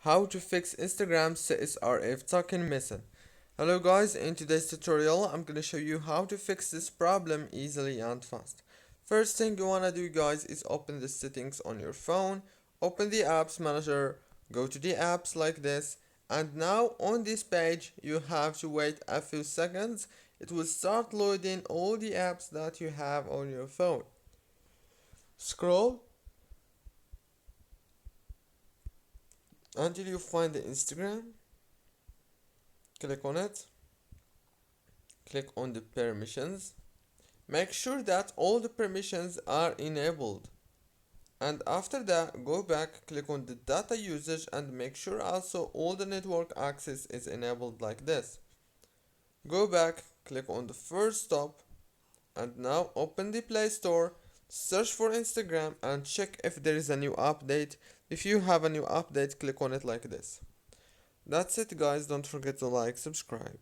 how to fix Instagram CSRF token missing. Hello guys, in today's tutorial I'm gonna show you how to fix this problem easily and fast. First thing you wanna do guys is open the settings on your phone, open the apps manager, go to the apps like this, and now on this page you have to wait a few seconds. It will start loading all the apps that you have on your phone. Scroll until you find the Instagram, click on it, click on the permissions, make sure that all the permissions are enabled, and after that go back, click on the data usage and make sure also all the network access is enabled like this. Go back, click on the first stop, and now open the Play Store, search for Instagram and check if there is a new update. If you have a new update, click on it like this. That's it guys, don't forget to like, subscribe.